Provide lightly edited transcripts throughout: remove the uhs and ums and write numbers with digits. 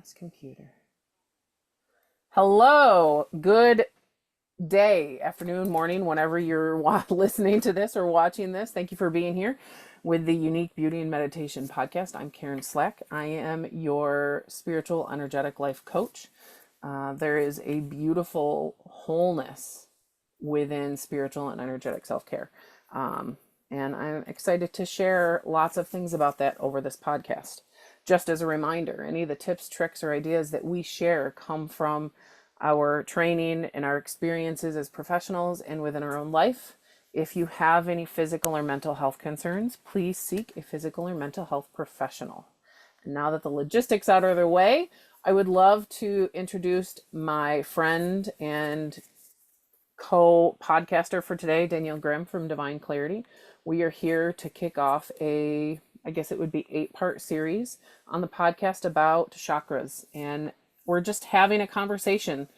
this computer. Hello, good day, afternoon, morning, whenever you're listening to this or watching this. Thank you for being here with the Unique Beauty and Meditation podcast. I'm Caryn Slack. I am your spiritual energetic life coach. There is a beautiful wholeness within spiritual and energetic self-care. And I'm excited to share lots of things about that over this podcast. Just as a reminder, any of the tips, tricks, or ideas that we share come from our training and our experiences as professionals and within our own life. If you have any physical or mental health concerns, please seek a physical or mental health professional. And now that the logistics out of the way, I would love to introduce my friend and co-podcaster for today, Danielle from Divine Clarity. We are here to kick off I guess it would be 8-part series on the podcast about chakras. And we're just having a conversation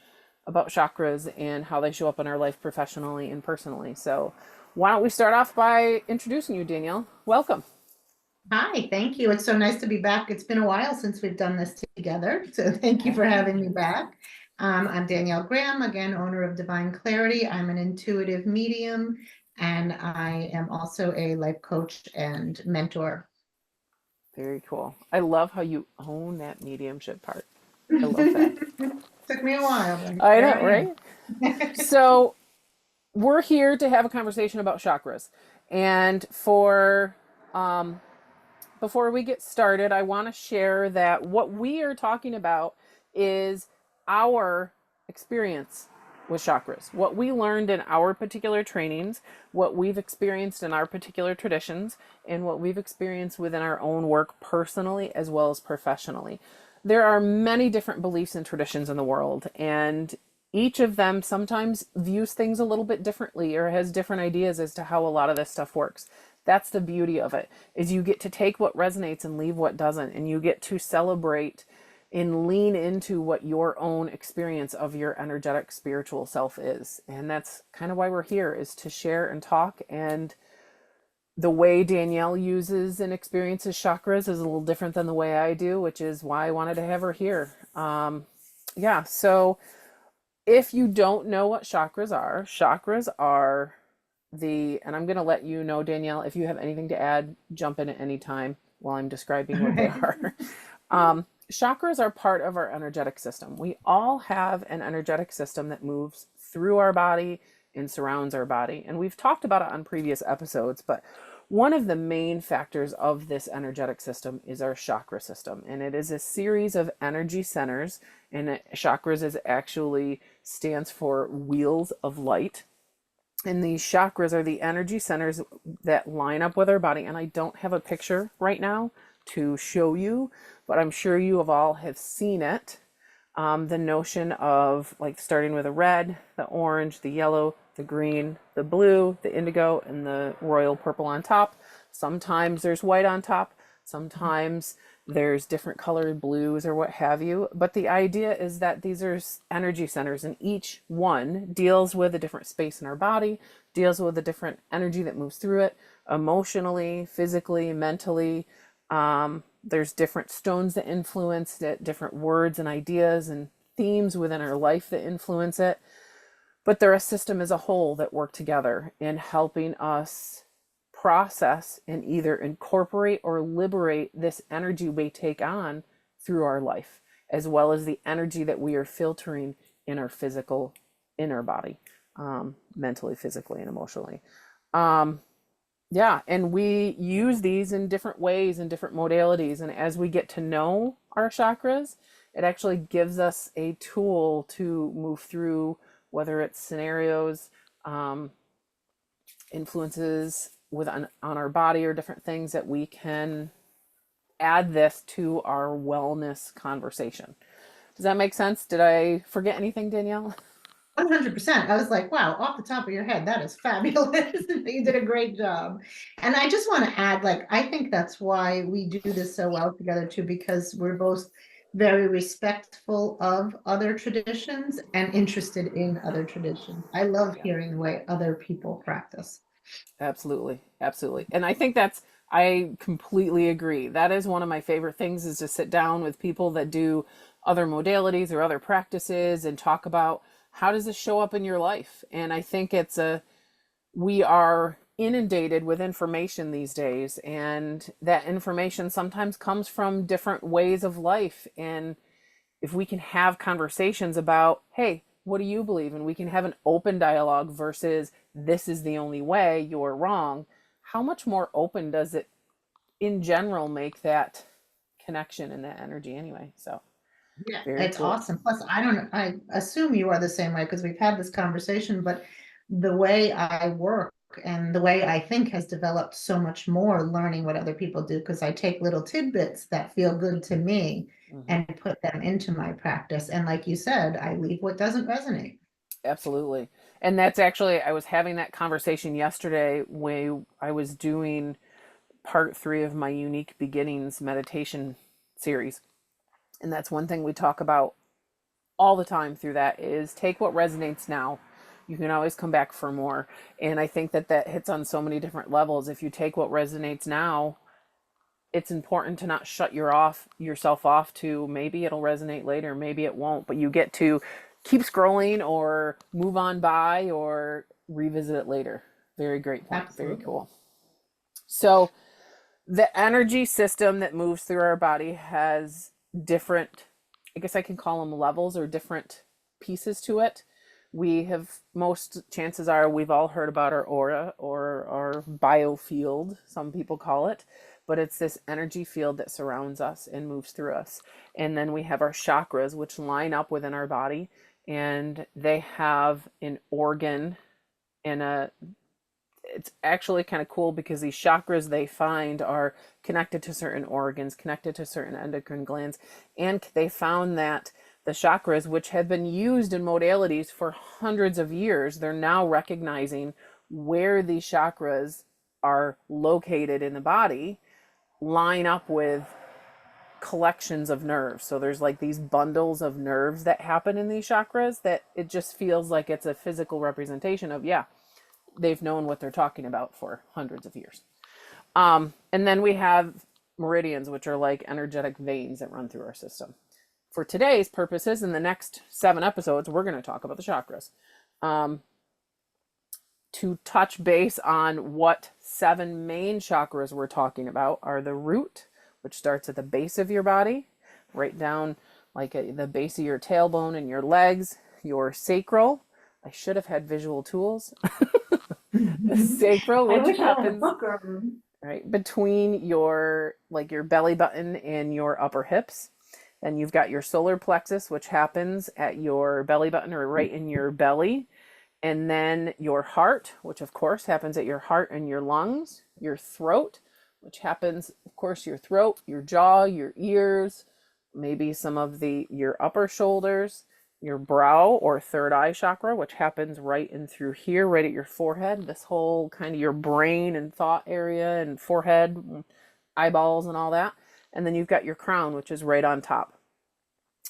about chakras and how they show up in our life professionally and personally. So why don't we start off by introducing you, Danielle? Welcome. Hi, thank you. It's so nice to be back. It's been a while since we've done this together, so thank you for having me back. I'm Danielle Graham, again, owner of Divine Clarity. I'm an intuitive medium, and I am also a life coach and mentor. Very cool. I love how you own that mediumship part. I love that. Took me a while, but I here know, I right? So we're here to have a conversation about chakras. And before we get started, I want to share that what we are talking about is our experience with chakras, what we learned in our particular trainings, what we've experienced in our particular traditions, and what we've experienced within our own work personally as well as professionally. There are many different beliefs and traditions in the world, and each of them sometimes views things a little bit differently or has different ideas as to how a lot of this stuff works. That's the beauty of it, is you get to take what resonates and leave what doesn't, and you get to celebrate and lean into what your own experience of your energetic spiritual self is. And that's kind of why we're here, is to share and talk. And the way Danielle uses and experiences chakras is a little different than the way I do, which is why I wanted to have her here. So if you don't know what chakras are and I'm going to let you know, Danielle, if you have anything to add, jump in at any time while I'm describing what they are. Chakras are part of our energetic system. We all have an energetic system that moves through our body and surrounds our body. And we've talked about it on previous episodes, but one of the main factors of this energetic system is our chakra system. And it is a series of energy centers. And chakras actually stands for wheels of light. And these chakras are the energy centers that line up with our body. And I don't have a picture right now to show you, but I'm sure you have seen it. The notion of like starting with a red, the orange, the yellow, the green, the blue, the indigo, and the royal purple on top. Sometimes there's white on top. Sometimes there's different colored blues or what have you. But the idea is that these are energy centers, and each one deals with a different space in our body, deals with a different energy that moves through it, emotionally, physically, mentally. There's different stones that influence it, different words and ideas and themes within our life that influence it. But they're a system as a whole that work together in helping us process and either incorporate or liberate this energy we take on through our life, as well as the energy that we are filtering in our inner body, mentally, physically, and emotionally. And we use these in different ways and different modalities. And as we get to know our chakras, it actually gives us a tool to move through, whether it's scenarios, influences on our body, or different things that we can add this to our wellness conversation. Does that make sense? Did I forget anything, Danielle? 100%. I was like, wow, off the top of your head, that is fabulous. You did a great job. And I just want to add, I think that's why we do this so well together too, because we're both very respectful of other traditions and interested in other traditions. I love hearing the way other people practice. Absolutely. Absolutely. And I completely agree. That is one of my favorite things, is to sit down with people that do other modalities or other practices and talk about how does this show up in your life. And I think we are inundated with information these days, and that information sometimes comes from different ways of life. And if we can have conversations about, hey, what do you believe? And we can have an open dialogue versus this is the only way, you're wrong. How much more open does it in general make that connection and that energy anyway? So Yeah, very it's cool. awesome. Plus, I don't, I assume you are the same way because we've had this conversation, but the way I work and the way I think has developed so much more learning what other people do because I take little tidbits that feel good to me Hmm. and put them into my practice. And like you said, I leave what doesn't resonate. Absolutely. And that's actually, I was having that conversation yesterday when I was doing part 3 of my Unique Beginnings meditation series. And that's one thing we talk about all the time through that, is take what resonates now. You can always come back for more. And I think that that hits on so many different levels. If you take what resonates now, it's important to not shut yourself off to maybe it'll resonate later, maybe it won't, but you get to keep scrolling or move on by or revisit it later. Very great point. Very Absolutely. cool. So the energy system that moves through our body has different, I guess I can call them levels or different pieces to it. We have, most chances are we've all heard about our aura or our biofield, some people call it, but it's this energy field that surrounds us and moves through us. And then we have our chakras, which line up within our body, and they have an organ and a, it's actually kind of cool because these chakras they find are connected to certain organs, connected to certain endocrine glands, and they found that the chakras, which have been used in modalities for hundreds of years, they're now recognizing where these chakras are located in the body, line up with collections of nerves. So there's like these bundles of nerves that happen in these chakras that it just feels like it's a physical representation of, yeah, they've known what they're talking about for hundreds of years. And then we have meridians, which are like energetic veins that run through our system. For today's purposes, in the next 7 episodes, we're going to talk about the chakras. To touch base on what 7 main chakras we're talking about are the root, which starts at the base of your body, right down like at the base of your tailbone and your legs, your sacral. I should have had visual tools. The sacral, I which wish I had a happens book or right between your like your belly button and your upper hips. Then you've got your solar plexus, which happens at your belly button or right in your belly. And then your heart, which of course happens at your heart and your lungs. Your throat, which happens, of course, your throat, your jaw, your ears, maybe some of your upper shoulders, your brow or third eye chakra, which happens right in through here, right at your forehead, this whole kind of your brain and thought area and forehead, eyeballs and all that. And then you've got your crown, which is right on top.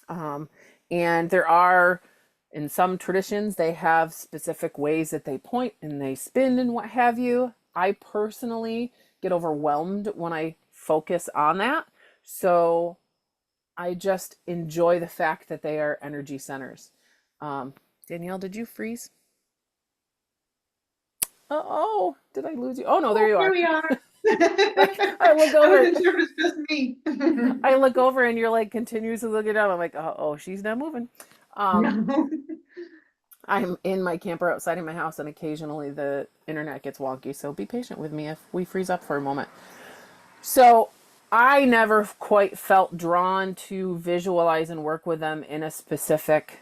And there are, in some traditions, they have specific ways that they point and they spin and what have you. I personally get overwhelmed when I focus on that. So I just enjoy the fact that they are energy centers. Danielle, did you freeze? Oh, did I lose you? Oh no, there oh, you here are. we are. I look I over. wasn't sure if it was just me. I look over, and you're like continuously looking down. I'm like, oh, she's not moving. Um, No. I'm in my camper outside of my house, and occasionally the internet gets wonky. So be patient with me if we freeze up for a moment. So I never quite felt drawn to visualize and work with them in a specific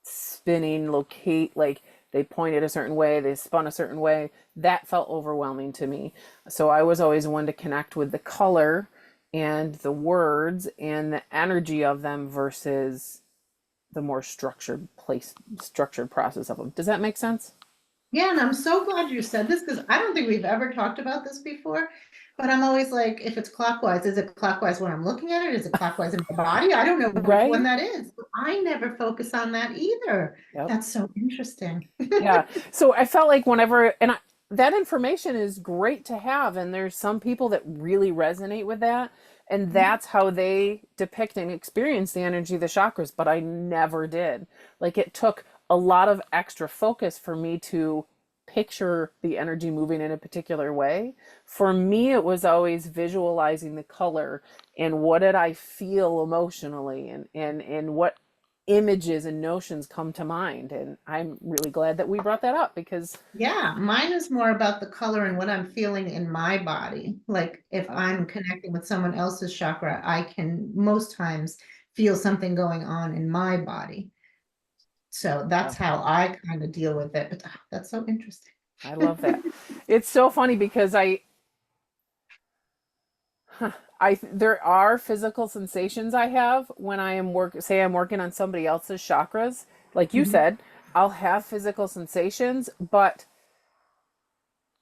spinning locate, like they pointed a certain way, they spun a certain way. That felt overwhelming to me. So I was always one to connect with the color and the words and the energy of them versus the more structured process of them. Does that make sense? Yeah, and I'm so glad you said this because I don't think we've ever talked about this before. But I'm always like, if it's clockwise, is it clockwise when I'm looking at it? Is it clockwise in my body? I don't know which one Right? that is. I never focus on that either. Yep. That's so interesting. Yeah. So I felt like whenever, and that information is great to have, and there's some people that really resonate with that, and that's how they depict and experience the energy of the chakras, but I never did. Like, it took a lot of extra focus for me to picture the energy moving in a particular way. For me, it was always visualizing the color and what did I feel emotionally, and what images and notions come to mind. And I'm really glad that we brought that up because Yeah, mine is more about the color and what I'm feeling in my body. Like if I'm connecting with someone else's chakra, I can most times feel something going on in my body. So that's oh, how I kind of deal with it. But that's so interesting. I love that. It's so funny because there are physical sensations I have when I am say I'm working on somebody else's chakras. Like you Mhm. said, I'll have physical sensations, but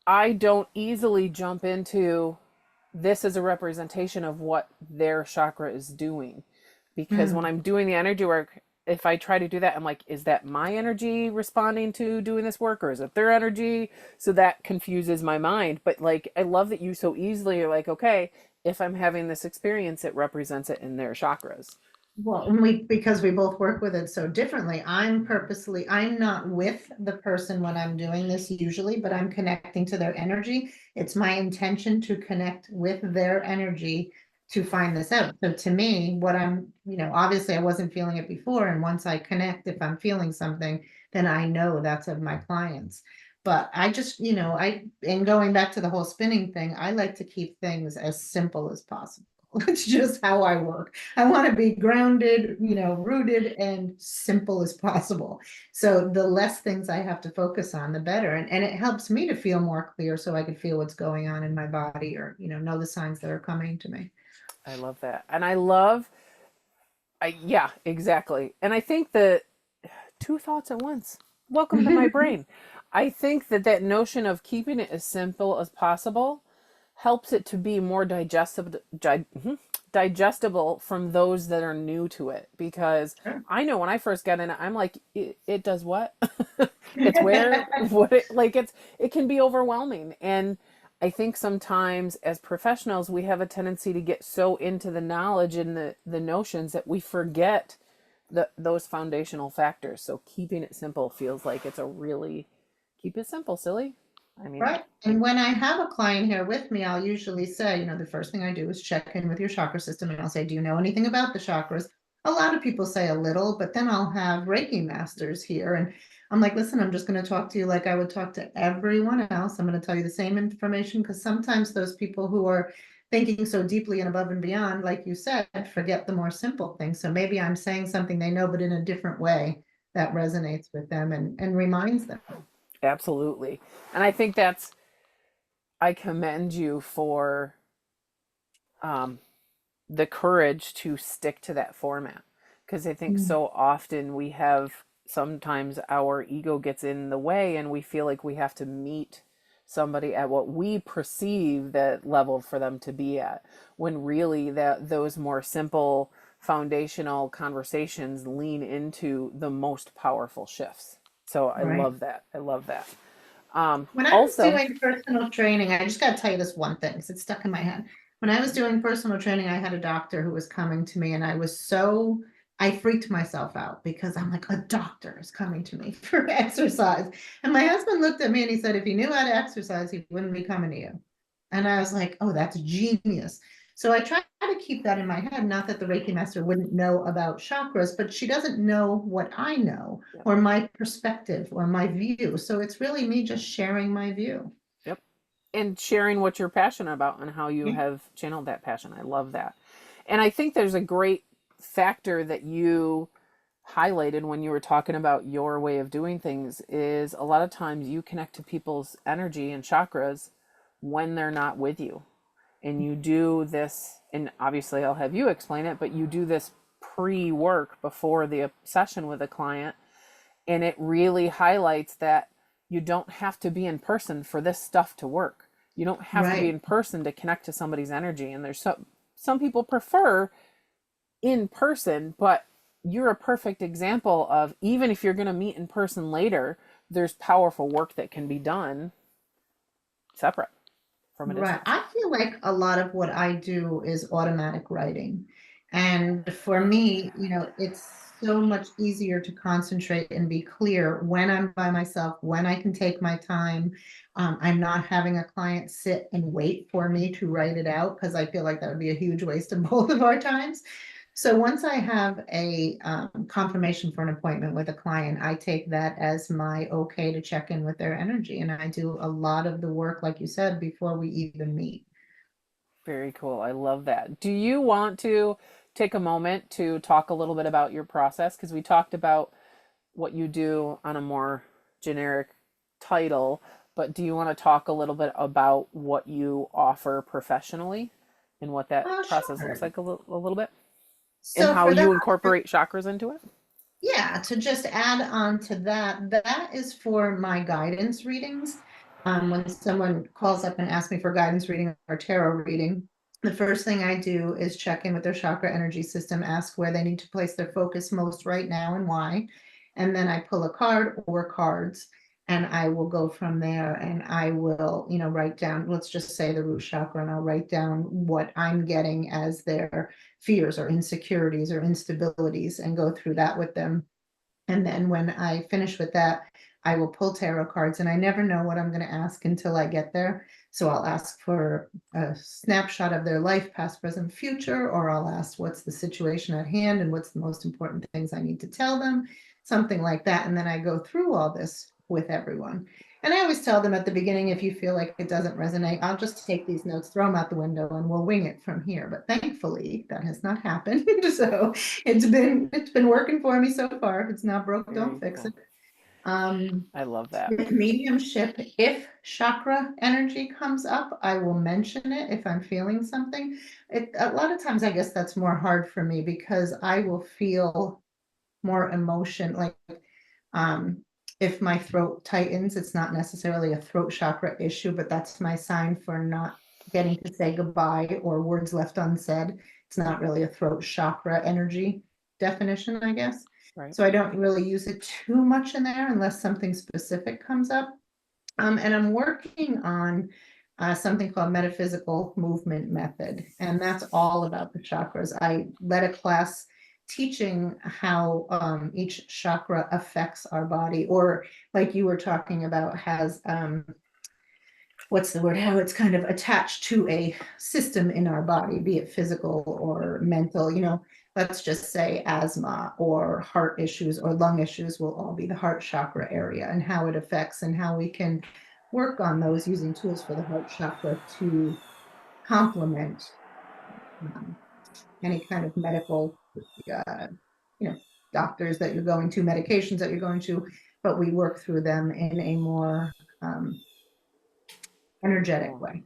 I don't easily jump into this is a representation of what their chakra is doing. Because when Mm. I'm doing the energy work, if I try to do that, I'm like, is that my energy responding to doing this work or is it their energy? So that confuses my mind. But like, I love that you so easily are like, okay, if I'm having this experience, it represents it in their chakras. Well, and because we both work with it so differently, I'm not with the person when I'm doing this usually, but I'm connecting to their energy. It's my intention to connect with their energy to find this out. So to me, obviously I wasn't feeling it before. And once I connect, if I'm feeling something, then I know that's of my clients. But I just, and going back to the whole spinning thing, I like to keep things as simple as possible. It's just how I work. I want to be grounded, rooted and simple as possible. So the less things I have to focus on, the better. And it helps me to feel more clear so I can feel what's going on in my body or, know the signs that are coming to me. I love that. And I love, yeah, exactly. And I think that two thoughts at once. Welcome to my brain. I think that that notion of keeping it as simple as possible helps it to be more digestible from those that are new to it. Because I know when I first got in it, I'm like, it does what? It's where, what it, like, it can be overwhelming. And I think sometimes as professionals, we have a tendency to get so into the knowledge and the notions that we forget those foundational factors. So keeping it simple feels like it's a really keep it simple, silly. I mean, Right. And when I have a client here with me, I'll usually say, the first thing I do is check in with your chakra system and I'll say, do you know anything about the chakras? A lot of people say a little, but then I'll have Reiki masters here. And I'm like, listen, I'm just going to talk to you like I would talk to everyone else. I'm going to tell you the same information because sometimes those people who are thinking so deeply and above and beyond, like you said, forget the more simple things. So maybe I'm saying something they know, but in a different way that resonates with them and reminds them. absolutely. And I think I commend you for um, the courage to stick to that format because I think Mm. so often we have sometimes our ego gets in the way and we feel like we have to meet somebody at what we perceive that level for them to be at when really that those more simple foundational conversations lean into the most powerful shifts. So I Right. love that. I love that. When I was Also, doing personal training, I just got to tell you this one thing because it's stuck in my head. When I was doing personal training, I had a doctor who was coming to me, and I freaked myself out because I'm like, a doctor is coming to me for exercise. And my husband looked at me and he said, if he knew how to exercise, he wouldn't be coming to you. And I was like, oh, that's genius. So I try to keep that in my head. Not that the Reiki master wouldn't know about chakras, but she doesn't know what I know yep, or my perspective or my view. So it's really me just sharing my view. yep. And sharing what you're passionate about and how you Yeah. have channeled that passion. I love that. And I think there's a great factor that you highlighted when you were talking about your way of doing things is a lot of times you connect to people's energy and chakras when they're not with you. And you do this, and obviously I'll have you explain it, but you do this pre-work before the session with a client, and it really highlights that you don't have to be in person for this stuff to work. You don't have to be Right. in person to connect to somebody's energy. And there's some people prefer in person, but you're a perfect example of even if you're going to meet in person later, there's powerful work that can be done separate from a Right. distance. I feel like a lot of what I do is automatic writing. And for me, it's so much easier to concentrate and be clear when I'm by myself, when I can take my time. I'm not having a client sit and wait for me to write it out because I feel like that would be a huge waste of both of our times. So once I have a confirmation for an appointment with a client, I take that as my okay to check in with their energy. And I do a lot of the work, like you said, before we even meet. Very cool. I love that. Do you want to take a moment to talk a little bit about your process? Because we talked about what you do on a more generic title, but do you want to talk a little bit about what you offer professionally and what that Oh, process looks sure. like a little bit and So how for that, you incorporate chakras into it? yeah, to just add on to that, that is for my guidance readings. When someone calls up and asks me for guidance reading or tarot reading, the first thing I do is check in with their chakra energy system, ask where they need to place their focus most right now and why. And then I pull a card or cards and I will go from there and I will, write down, let's just say the root chakra, and I'll write down what I'm getting as their fears or insecurities or instabilities and go through that with them. And then when I finish with that, I will pull tarot cards, and I never know what I'm going to ask until I get there. So I'll ask for a snapshot of their life, past, present, future, or I'll ask what's the situation at hand and what's the most important things I need to tell them, something like that. And then I go through all this with everyone. And I always tell them at the beginning, if you feel like it doesn't resonate, I'll just take these notes, throw them out the window, and we'll wing it from here. But thankfully, that has not happened. So it's been working for me so far. If it's not broke, don't Very fix cool. it. Um, I love that. with mediumship, if chakra energy comes up, I will mention it if I'm feeling something. A lot of times, I guess that's more hard for me because I will feel more emotion. Like um, if my throat tightens, it's not necessarily a throat chakra issue, but that's my sign for not getting to say goodbye or words left unsaid. It's not really a throat chakra energy definition, I guess. Right. So I don't really use it too much in there unless something specific comes up. And I'm working on something called metaphysical movement method, and that's all about the chakras. I led a class teaching how each chakra affects our body, or like you were talking about, has what's the word? How it's kind of attached to a system in our body, be it physical or mental. Let's just say asthma or heart issues or lung issues will all be the heart chakra area, and how it affects and how we can work on those using tools for the heart chakra to complement um, any kind of medical, uh, you know, doctors that you're going to, medications that you're going to, but we work through them in a more energetic Cool. way.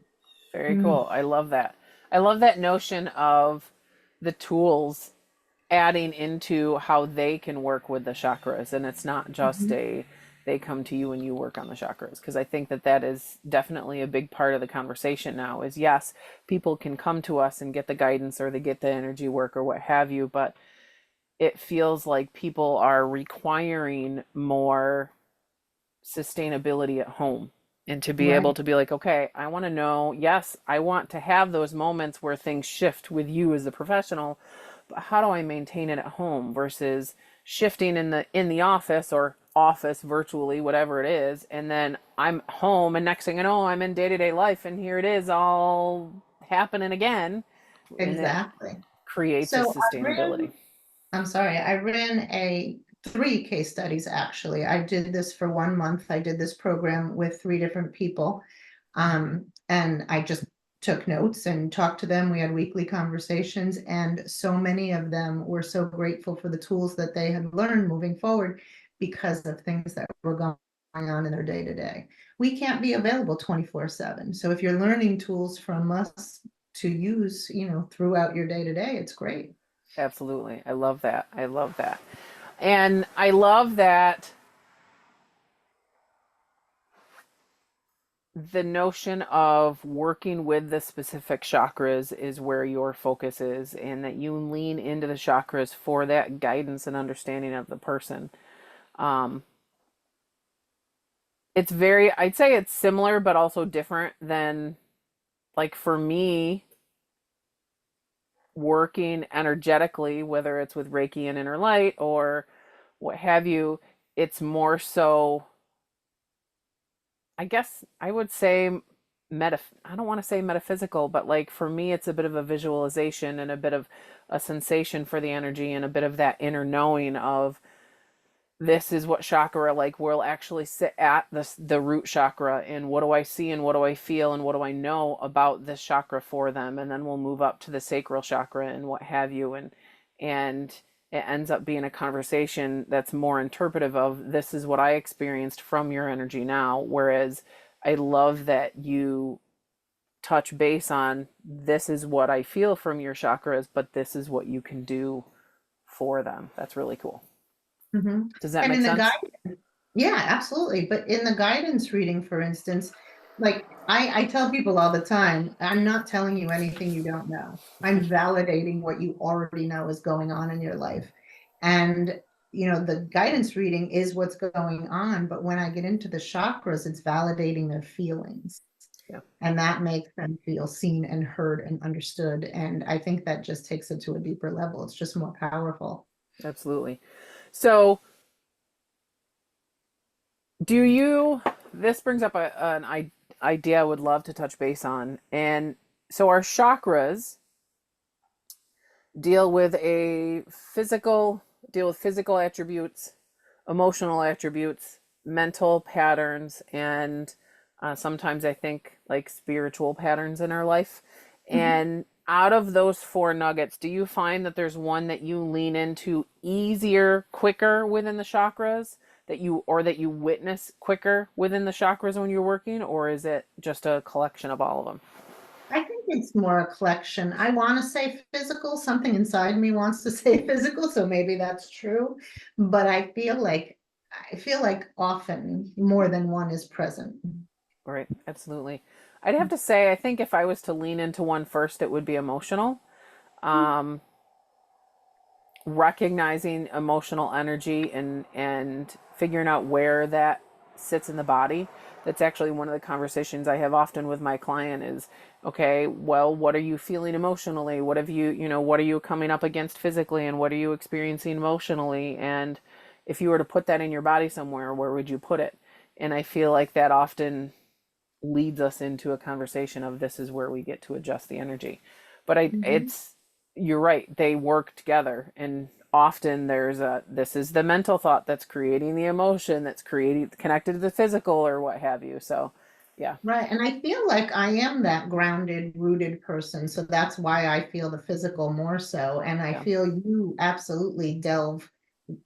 Very Mm. cool. I love that. I love that notion of the tools adding into how they can work with the chakras, and it's not just Mhm. a they come to you and you work on the chakras, because I think that that is definitely a big part of the conversation now is yes, people can come to us and get the guidance or they get the energy work or what have you, but it feels like people are requiring more sustainability at home, and to be able Right. to be like, okay, I want to know, yes, I want to have those moments where things shift with you as a professional, but how do I maintain it at home versus shifting in the office or office virtually, whatever it is, and then I'm home and next thing I know I'm in day-to-day life and here it is all happening again, and it Exactly. creates a So sustainability. I'm sorry, I ran three case studies actually. I did this for 1 month. I did this program with three different people. And I just took notes and talked to them. We had weekly conversations, and so many of them were so grateful for the tools that they had learned moving forward because of things that were going on in their day to day. We can't be available 24/7. So if you're learning tools from us to use, throughout your day to day, it's great. Absolutely. I love that. I love that. And I love that the notion of working with the specific chakras is where your focus is, and that you lean into the chakras for that guidance and understanding of the person. Um, it's very, I'd say it's similar, but also different than, like, for me, working energetically, whether it's with Reiki and inner light or what have you, it's more so, I guess I would say I don't want to say metaphysical, but like for me it's a bit of a visualization and a bit of a sensation for the energy and a bit of that inner knowing of this is what chakra, like we'll actually sit at the root chakra and what do I see and what do I feel and what do I know about this chakra for them, and then we'll move up to the sacral chakra and what have you, and it ends up being a conversation that's more interpretive of this is what I experienced from your energy now, whereas I love that you touch base on this is what I feel from your chakras, but this is what you can do for them. That's really cool. Mhm. Does that And make in the sense? guide, yeah, absolutely. But in the guidance reading, for instance, like I tell people all the time, I'm not telling you anything you don't know. I'm validating what you already know is going on in your life. And, the guidance reading is what's going on. But when I get into the chakras, it's validating their feelings. Yeah, And that makes them feel seen and heard and understood. And I think that just takes it to a deeper level. It's just more powerful. absolutely. So, do you, this brings up idea I would love to touch base on. And so, our chakras deal with physical attributes, emotional attributes, mental patterns, and sometimes I think like spiritual patterns in our life. Mhm. And out of those four nuggets, do you find that there's one that you lean into easier, quicker within the chakras, that you witness quicker within the chakras when you're working, or is it just a collection of all of them? I think it's more a collection. I want to say physical. Something inside me wants to say physical, so maybe that's true. But I feel like often more than one is present. Right, absolutely. I'd have to say, I think if I was to lean into one first, it would be emotional. Um, Recognizing emotional energy and figuring out where that sits in the body. That's actually one of the conversations I have often with my client is, okay, well, what are you feeling emotionally? What have what are you coming up against physically and what are you experiencing emotionally? And if you were to put that in your body somewhere, where would you put it? And I feel like that often leads us into a conversation of this is where we get to adjust the energy. But Mhm. it's, you're right, they work together, and often there's a, this is the mental thought that's creating the emotion that's creating connected to the physical or what have you. So yeah. Right. And I feel like I am that grounded, rooted person. So that's why I feel the physical more so. And I Yeah. feel you absolutely delve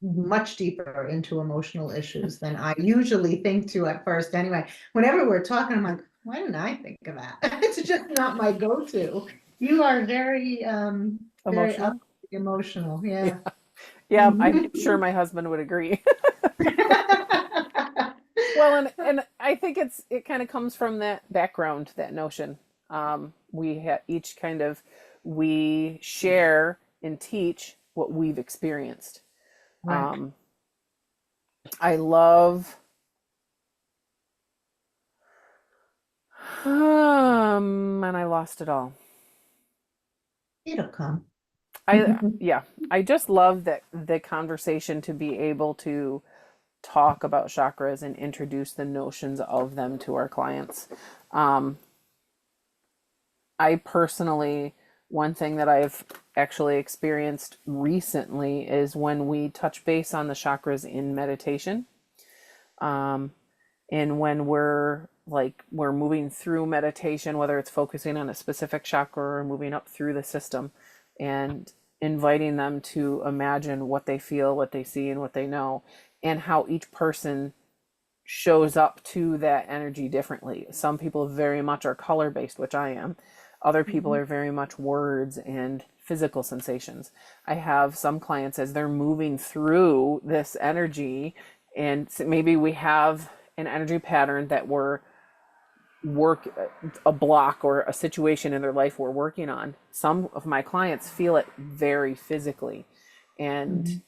much deeper into emotional issues than I usually think to at first. Anyway, whenever we're talking, I'm like, why didn't I think of that? It's just not my go-to. You are very up Emotional. emotional. Yeah. Yeah. Yeah, I'm sure my husband would agree. Well, and I think it kind of comes from that background, that notion. Each kind of, we share and teach what we've experienced. Right. Um, I love, and I lost it all. It'll come. Yeah, I just love that the conversation to be able to talk about chakras and introduce the notions of them to our clients. Um, I personally, one thing that I've actually experienced recently is when we touch base on the chakras in meditation. Um, and when we're moving through meditation, whether it's focusing on a specific chakra or moving up through the system, and inviting them to imagine what they feel, what they see, and what they know, and how each person shows up to that energy differently. Some people very much are color based, which I am. Other people Mhm. are very much words and physical sensations. I have some clients as they're moving through this energy, and maybe we have an energy pattern that we're work a block or a situation in their life we're working on. Some of my clients feel it very physically, and Mhm.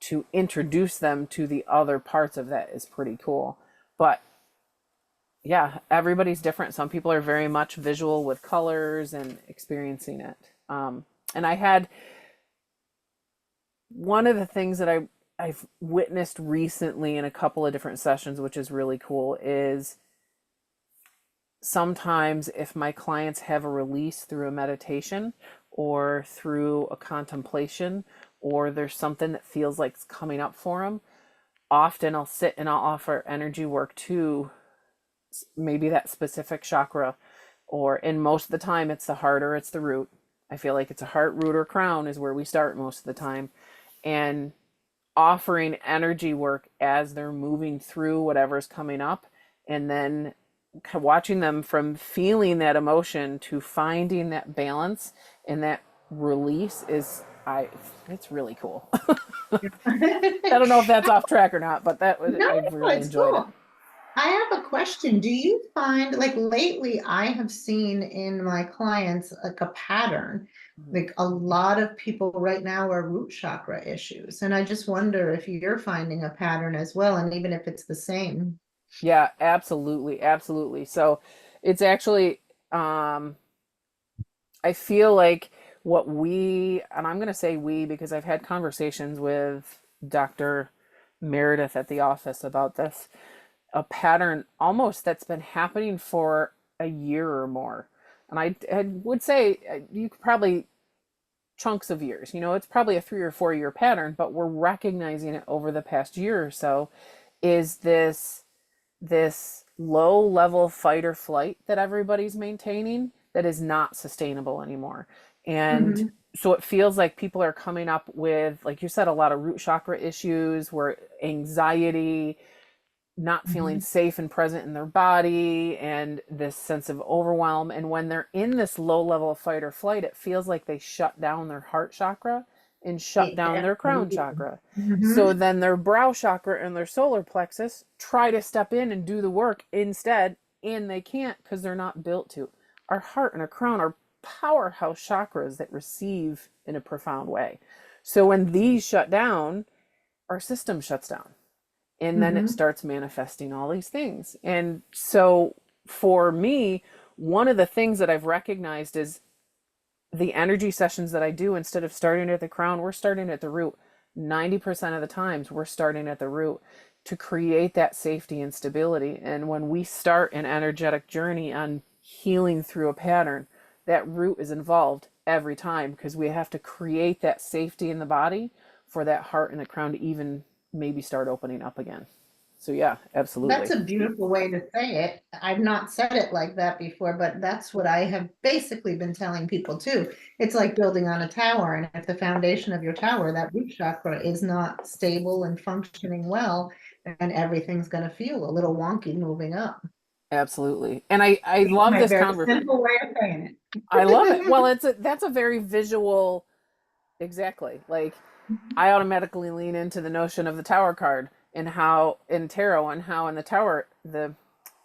to introduce them to the other parts of that is pretty cool. But yeah, everybody's different. Some people are very much visual with colors and experiencing it. And I had one of the things that I've witnessed recently in a couple of different sessions, which is really cool, is sometimes if my clients have a release through a meditation or through a contemplation, or there's something that feels like it's coming up for them, often I'll sit and I'll offer energy work to maybe that specific chakra, or in most of the time it's the heart or it's the root. I feel like it's a heart, root, or crown is where we start most of the time. And offering energy work as they're moving through whatever's coming up, and then watching them from feeling that emotion to finding that balance and that release is I it's really cool. I don't know if that's off track or not, but that was No, I've no, really it's enjoyed it. cool. I have a question. Do you find, like lately, I have seen in my clients like a pattern, Mhm. like a lot of people right now are root chakra issues. And I just wonder if you're finding a pattern as well, and even if it's the same. Yeah, absolutely, absolutely. So it's actually I feel like what we, and I'm going to say we because I've had conversations with Dr. Meredith at the office about this, a pattern almost that's been happening for a year or more. And I would say you could probably chunks of years, it's probably a 3 or 4 year pattern, but we're recognizing it over the past year or so is this low level fight or flight that everybody's maintaining that is not sustainable anymore. And Mhm. so it feels like people are coming up with, like you said, a lot of root chakra issues where anxiety, not feeling Mhm. safe and present in their body, and this sense of overwhelm. And when they're in this low level of fight or flight, it feels like they shut down their heart chakra and shut down their crown Absolutely. chakra. So Mhm. then their brow chakra and their solar plexus try to step in and do the work instead, and they can't because they're not built to. Our heart and our crown are powerhouse chakras that receive in a profound way. So when these shut down, our system shuts down, and then it Mhm. starts manifesting all these things. And so for me, one of the things that I've recognized is the energy sessions that I do, instead of starting at the crown, we're starting at the root. 90% of the times we're starting at the root to create that safety and stability. And when we start an energetic journey on healing through a pattern, that root is involved every time because we have to create that safety in the body for that heart and the crown to even maybe start opening up again. So yeah, That's absolutely. a beautiful way to say it. I've not said it like that before, but that's what I have basically been telling people too. It's like building on a tower, and if the foundation of your tower, that root chakra, is not stable and functioning well, then everything's going to feel a little wonky moving up. Absolutely. And I love My this very conversation. simple way of saying I love it. Well, it. that's a very visual. Exactly. Like I automatically lean into the notion of the tower card, and how in tarot, and how in the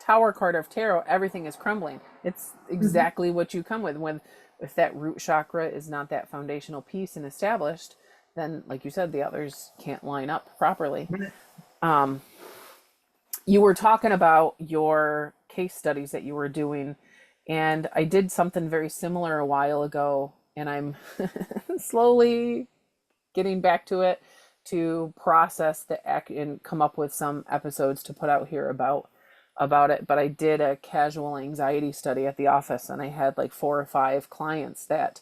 tower card of tarot, everything is crumbling. It's Mhm. exactly what you come with when, if that root chakra is not that foundational piece and established, then like you said, the others can't line up properly. Um, you were talking about your case studies that you were doing, and I did something very similar a while ago, and I'm slowly getting back to it to process the act and come up with some episodes to put out here about it. But I did a casual anxiety study at the office, and I had like 4 or 5 clients that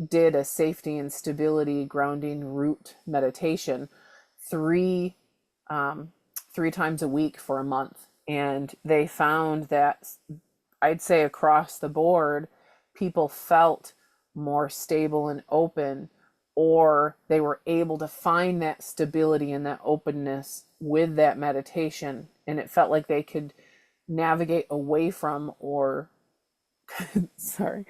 did a safety and stability grounding root meditation three um, 3 times a week for a month. And they found that, I'd say across the board, people felt more stable and open, or they were able to find that stability and that openness with that meditation. And it felt like they could navigate away from, or sorry,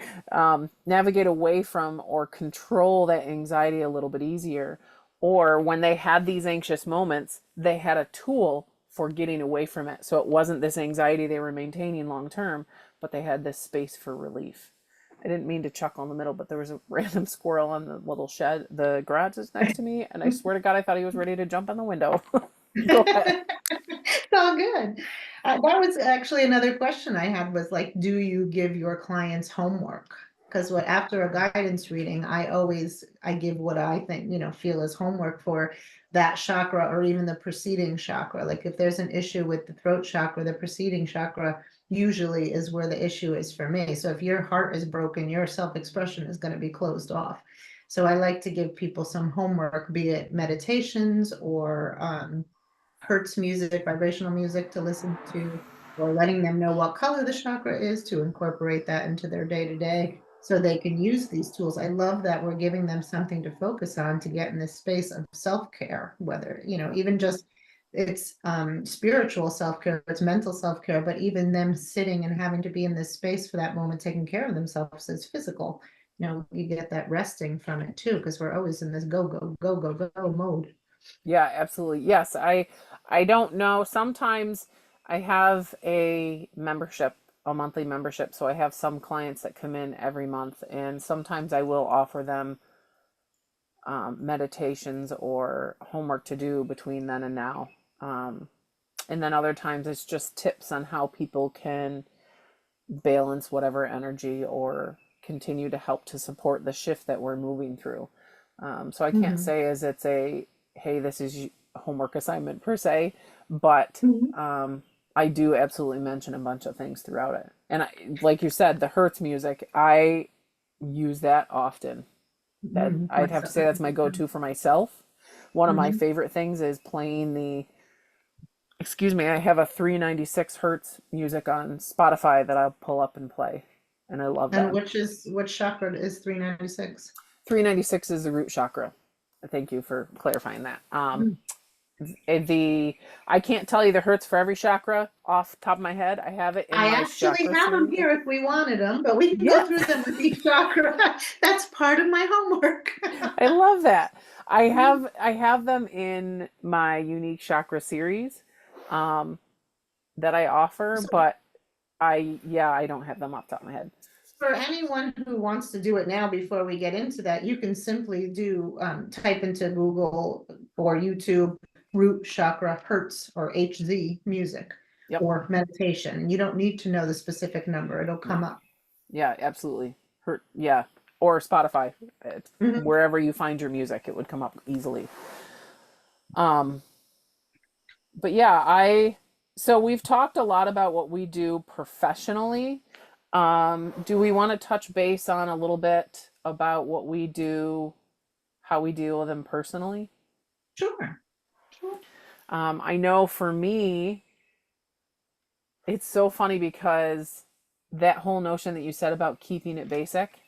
navigate away from or control that anxiety a little bit easier. Or when they had these anxious moments, they had a tool for getting away from it. So it wasn't this anxiety they were maintaining long term, but they had this space for relief. I didn't mean to chuckle in the middle, but there was a random squirrel on the little shed. The garage is next to me, and I swear to God, I thought he was ready to jump in the window. Go ahead. It's all good. That was actually another question I had was like, do you give your clients homework? Because what after a guidance reading, I give what I think, feel is homework for that chakra or even the preceding chakra. Like if there's an issue with the throat chakra, the preceding chakra usually is where the issue is for me. So if your heart is broken, your self-expression is going to be closed off. So I like to give people some homework, be it meditations or Hertz music, vibrational music to listen to, or letting them know what color the chakra is to incorporate that into their day to day so they can use these tools. I love that we're giving them something to focus on to get in this space of self-care, whether, even just it's spiritual self-care, it's mental self-care, but even them sitting and having to be in this space for that moment, taking care of themselves is physical. You get that resting from it too, because we're always in this go, go, go, go, go mode. Yeah, absolutely. Yes, I don't know. Sometimes I have a membership, a monthly membership, so I have some clients that come in every month, and sometimes I will offer them meditations or homework to do between then and now. And then other times it's just tips on how people can balance whatever energy or continue to help to support the shift that we're moving through. So I can't Mhm. say as it's a, hey, this is a homework assignment per se, but Mhm. I do absolutely mention a bunch of things throughout it. And like you said, the Hertz music, I use that often. That I'd have to Myself. say that's my go-to for myself. One of my Mhm. favorite things is playing excuse me, I have a 396 hertz music on Spotify that I'll pull up and play. And I love And that. which chakra is 396? 396 is the root chakra. Thank you for clarifying that. The I can't tell you the hertz for every chakra off the top of my head. I have it in I my actually chakra have them series. here if we wanted them, but we can Yeah, go through them with each chakra. That's part of my homework. I love that. I have them in my unique chakra series um, that I offer, So but I don't have them off the top of my head. for anyone who wants to do it now, before we get into that, you can simply type into Google or YouTube root chakra hertz or HZ music Yep. or meditation. You don't need to know the specific number. It'll No. come up. Yeah, absolutely. Yeah, or Spotify. Mhm. Wherever you find your music, it would come up easily. Um, but yeah, so we've talked a lot about what we do professionally. Do we want to touch base on a little bit about what we do, how we deal with them personally? Sure. Sure. I know for me, it's so funny because that whole notion that you said about keeping it basic,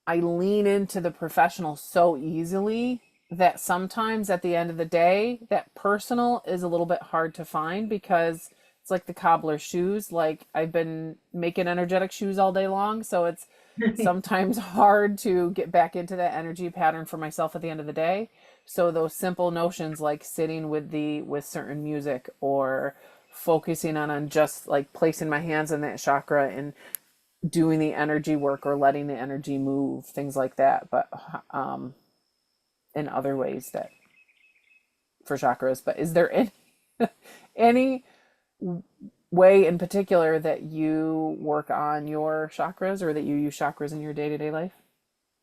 I lean into the professional so easily that sometimes at the end of the day, that personal is a little bit hard to find because it's like the cobbler's shoes. Like I've been making energetic shoes all day long, so it's sometimes hard to get back into that energy pattern for myself at the end of the day. So those simple notions like sitting with certain music or focusing on just like placing my hands in that chakra and doing the energy work or letting the energy move, things like that. But in other ways that for chakras. But is there any way in particular that you work on your chakras or that you use chakras in your day to day life?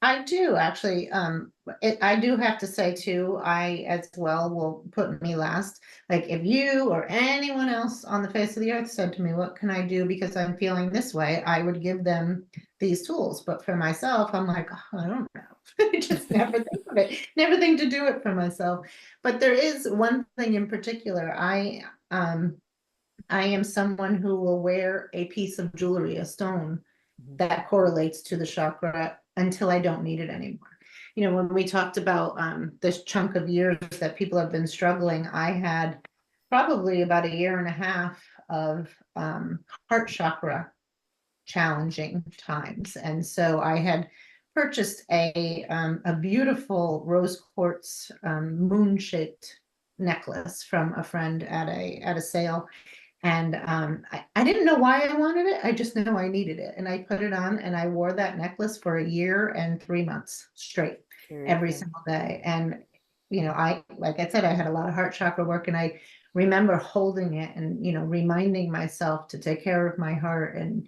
I do actually. I do have to say too, I as well will put me last. Like if you or anyone else on the face of the earth said to me, what can I do because I'm feeling this way? I would give them these tools. But for myself, I'm like, oh, I don't know. I just never think of it. Never think to do it for myself. But there is one thing in particular. I am someone who will wear a piece of jewelry, a stone that correlates to the chakra until I don't need it anymore. When we talked about this chunk of years that people have been struggling, I had probably about a year and a half of heart chakra challenging times. And so I had purchased a beautiful rose quartz moon shaped necklace from a friend at a sale. And I didn't know why I wanted it. I just know I needed it. And I put it on and I wore that necklace for a year and 3 months straight, Very every cool. single day. And like I said, I had a lot of heart chakra work, and I remember holding it and, reminding myself to take care of my heart and,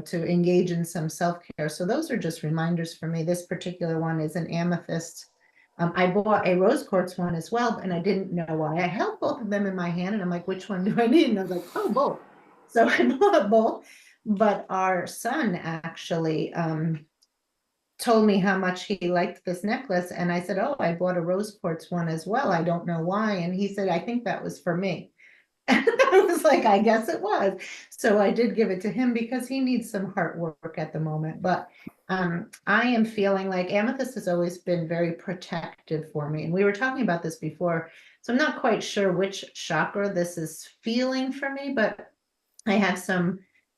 to engage in some self-care. So those are just reminders for me. This particular one is an amethyst. I bought a rose quartz one as well, and I didn't know why. I held both of them in my hand and I'm like, which one do I need? And I was like, oh, both. So I bought both. But our son actually told me how much he liked this necklace. And I said, oh, I bought a rose quartz one as well. I don't know why. And he said, I think that was for me. And I was like, I guess it was. So I did give it to him because he needs some heart work at the moment. But I am feeling like amethyst has always been very protective for me. And we were talking about this before. So I'm not quite sure which chakra this is feeling for me, but I have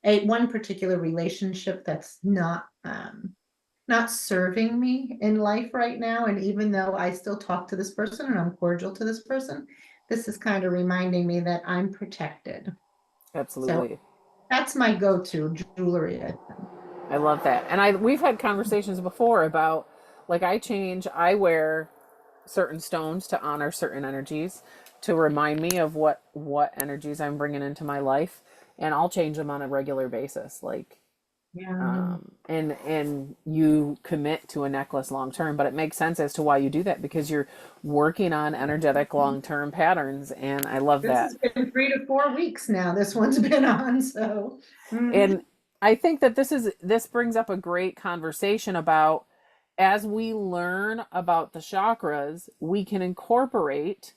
one particular relationship that's not serving me in life right now. And even though I still talk to this person and I'm cordial to this person, this is kind of reminding me that I'm protected. So Absolutely. that's my go-to jewelry, I think. I love that. And we've had conversations before about, like, I wear certain stones to honor certain energies, to remind me of what energies I'm bringing into my life, and I'll change them on a regular basis. Like, Yeah. and you commit to a necklace long term, but it makes sense as to why you do that, because you're working on energetic long term patterns, and I love This that. has been 3 to 4 weeks now. This one's been on, so. And I think that this brings up a great conversation about, as we learn about the chakras, we can incorporate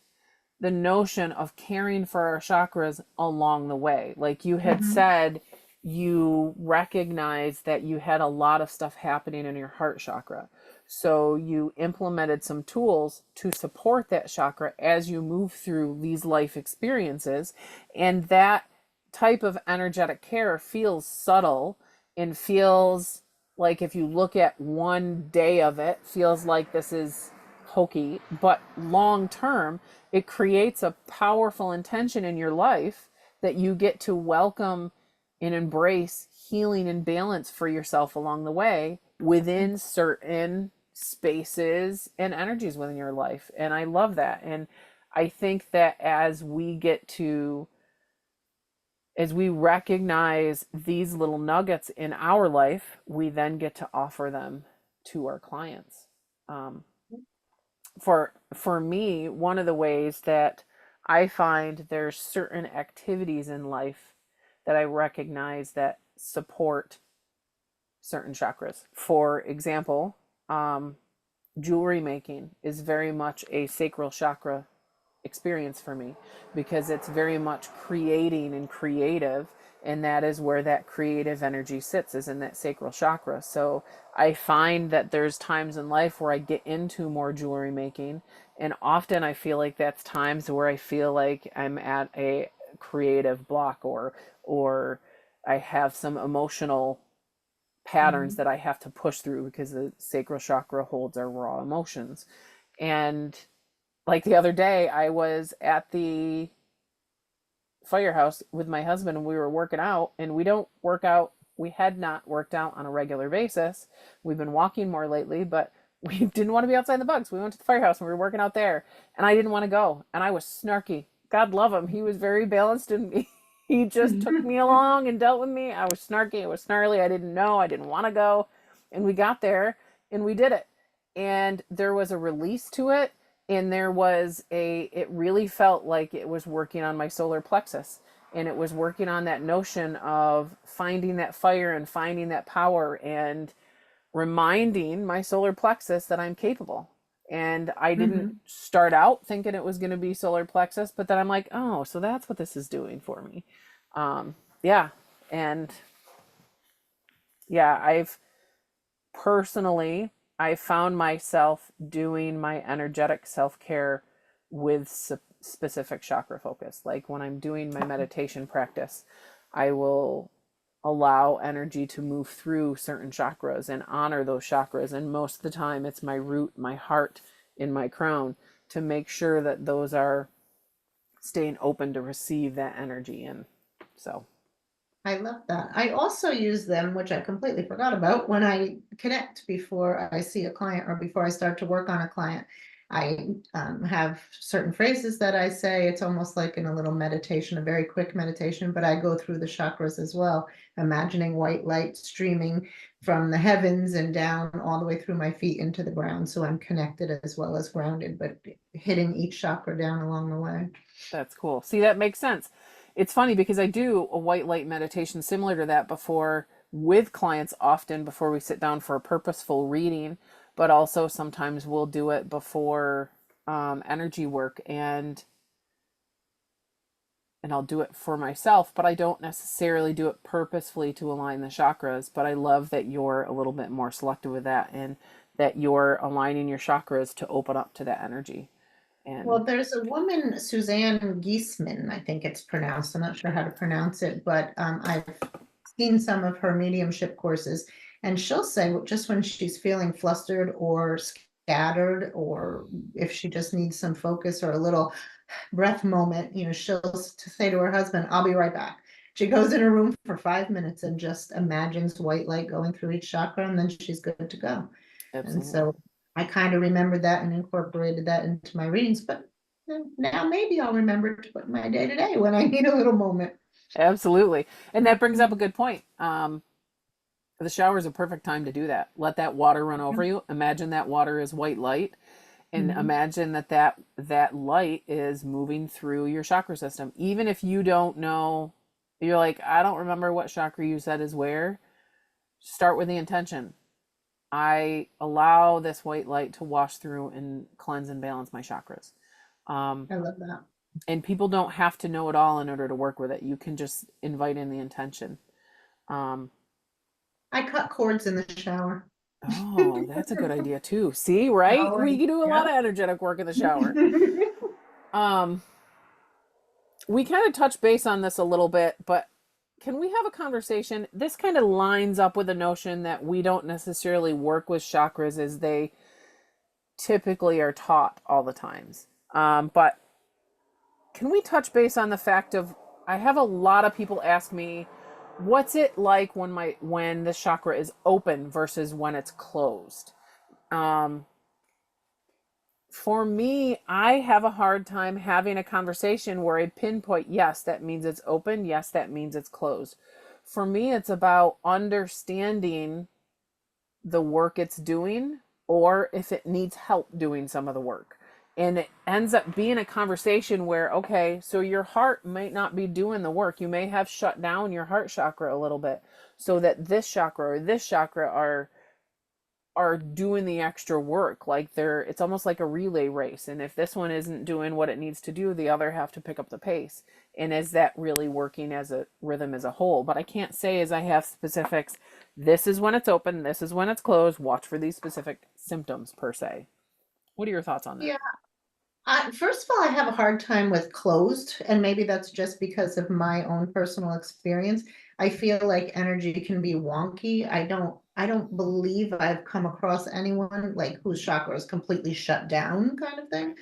the notion of caring for our chakras along the way. Like you had Mhm. said, you recognize that you had a lot of stuff happening in your heart chakra. So you implemented some tools to support that chakra as you move through these life experiences. And that type of energetic care feels subtle and feels like, if you look at one day of it, feels like this is hokey, but long term, it creates a powerful intention in your life that you get to welcome and embrace healing and balance for yourself along the way within certain spaces and energies within your life. And I love that. And I think that as we recognize these little nuggets in our life, we then get to offer them to our clients. Um, for me, one of the ways that I find there's certain activities in life that I recognize that support certain chakras. For example, jewelry making is very much a sacral chakra experience for me, because it's very much creating and creative, and that is where that creative energy sits, is in that sacral chakra. So I find that there's times in life where I get into more jewelry making, and often I feel like that's times where I feel like I'm at a creative block, or I have some emotional patterns Mhm. that I have to push through, because the sacral chakra holds our raw emotions. And like the other day, I was at the firehouse with my husband and we were working out, and we don't work out. We had not worked out on a regular basis. We've been walking more lately, but we didn't want to be outside the bugs. We went to the firehouse and we were working out there, and I didn't want to go. And I was snarky. God love him. He was very balanced, and he just took me along and dealt with me. I was snarky. I was snarly. I didn't know. I didn't want to go. And we got there and we did it. And there was a release to it, and it really felt like it was working on my solar plexus, and it was working on that notion of finding that fire and finding that power, and reminding my solar plexus that I'm capable. And I didn't Mhm. start out thinking it was going to be solar plexus, but then I'm like, oh, so that's what this is doing for me. Yeah. And yeah, personally, I found myself doing my energetic self care with specific chakra focus. Like when I'm doing my meditation practice, I will allow energy to move through certain chakras and honor those chakras. And most of the time, it's my root, my heart, in my crown, to make sure that those are staying open to receive that energy in. So, I love that. I also use them, which I completely forgot about, when I connect before I see a client or before I start to work on a client. I have certain phrases that I say. It's almost like in a little meditation, a very quick meditation, but I go through the chakras as well, imagining white light streaming from the heavens and down all the way through my feet into the ground. So I'm connected as well as grounded, but hitting each chakra down along the way. That's cool. See, that makes sense. It's funny because I do a white light meditation similar to that before with clients often before we sit down for a purposeful reading, but also sometimes we'll do it before energy work and I'll do it for myself, but I don't necessarily do it purposefully to align the chakras. But I love that you're a little bit more selective with that and that you're aligning your chakras to open up to that energy. And Well, there's a woman, Suzanne Giesman, I think it's pronounced. I'm not sure how to pronounce it, but I've seen some of her mediumship courses, and she'll say just when she's feeling flustered or scattered, or if she just needs some focus or a little breath moment, she'll say to her husband, "I'll be right back." She goes in her room for 5 minutes and just imagines white light going through each chakra, and then she's good to go. And absolutely. so I kind of remembered that and incorporated that into my readings, but now maybe I'll remember to put in my day to day when I need a little moment. Absolutely. And that brings up a good point. The shower is a perfect time to do that. Let that water run over you. Imagine that water is white light and Mhm. imagine that light is moving through your chakra system. Even if you don't know, you're like, I don't remember what chakra you said is where. Start with the intention. I allow this white light to wash through and cleanse and balance my chakras. Um, I love that. and people don't have to know it all in order to work with it. You can just invite in the intention. Um, I cut cords in the shower. oh, that's a good idea too. See, right? We Always. can do a lot Yep. of energetic work in the shower. Um, we kind of touched base on this a little bit, but can we have a conversation? This kind of lines up with the notion that we don't necessarily work with chakras as they typically are taught all the times. But can we touch base on the fact of I have a lot of people ask me, what's it like when the chakra is open versus when it's closed? Um, for me, I have a hard time having a conversation where I pinpoint, yes, that means it's open, yes, that means it's closed. For me, it's about understanding the work it's doing or if it needs help doing some of the work. And it ends up being a conversation where, okay, so your heart might not be doing the work. You may have shut down your heart chakra a little bit so that this chakra or this chakra are doing the extra work. Like it's almost like a relay race. And if this one isn't doing what it needs to do, the other have to pick up the pace. And is that really working as a rhythm as a whole? But I can't say as I have specifics, this is when it's open, this is when it's closed, watch for these specific symptoms per se. What are your thoughts on that? Yeah. First of all, I have a hard time with closed, and maybe that's just because of my own personal experience. I feel like energy can be wonky. I don't believe I've come across anyone like whose chakra is completely shut down kind of thing.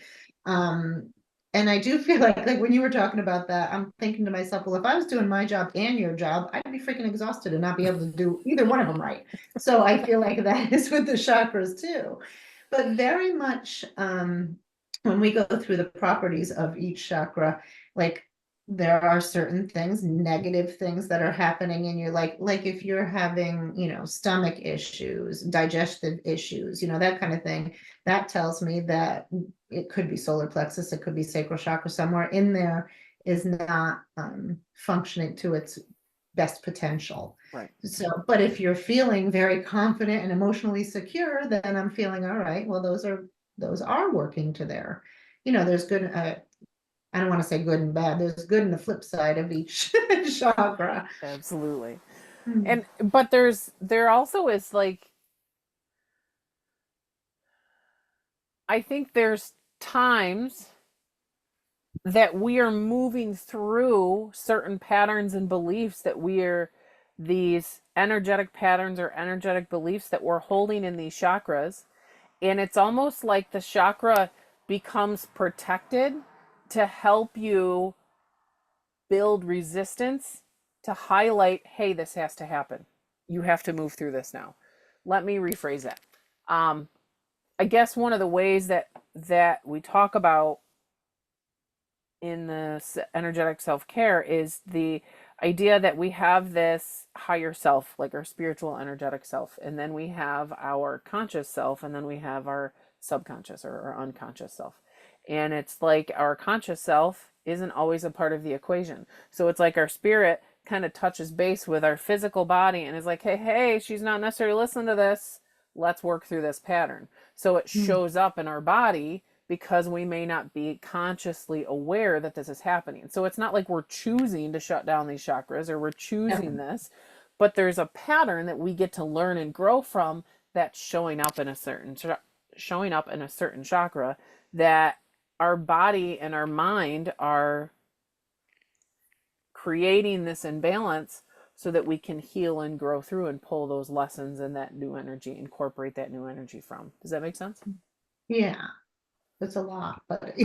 Um, and I do feel like when you were talking about that, I'm thinking to myself, well, if I was doing my job and your job, I'd be freaking exhausted and not be able to do either one of them right. So I feel like that is with the chakras too. But very much when we go through the properties of each chakra, like there are certain things, negative things that are happening in your like if you're having, stomach issues, digestive issues, that kind of thing, that tells me that it could be solar plexus, it could be sacral chakra somewhere in there is not functioning to its best potential. Right. So, but if you're feeling very confident and emotionally secure, then I'm feeling all right. Well, those are working to their, there's good. I don't want to say good and bad. There's good and the flip side of each chakra. Absolutely. Hmm. And but there also is like I think there's times that we are moving through certain patterns and beliefs that we're these energetic patterns or energetic beliefs that we're holding in these chakras. And it's almost like the chakra becomes protected to help you build resistance to highlight, hey, this has to happen. You have to move through this now. Let me rephrase that. Um, I guess one of the ways that that we talk about in the energetic self-care is the idea that we have this higher self, like our spiritual energetic self, and then we have our conscious self, and then we have our subconscious or our unconscious self. And it's like our conscious self isn't always a part of the equation. So it's like our spirit kind of touches base with our physical body and is like, hey, she's not necessarily listening to this. Let's work through this pattern. So it Mm. shows up in our body because we may not be consciously aware that this is happening. So it's not like we're choosing to shut down these chakras or we're choosing this, but there's a pattern that we get to learn and grow from that's showing up in a certain chakra that our body and our mind are creating this imbalance so that we can heal and grow through and pull those lessons and that new energy, incorporate that new energy from. Does that make sense? Yeah, it's a lot, but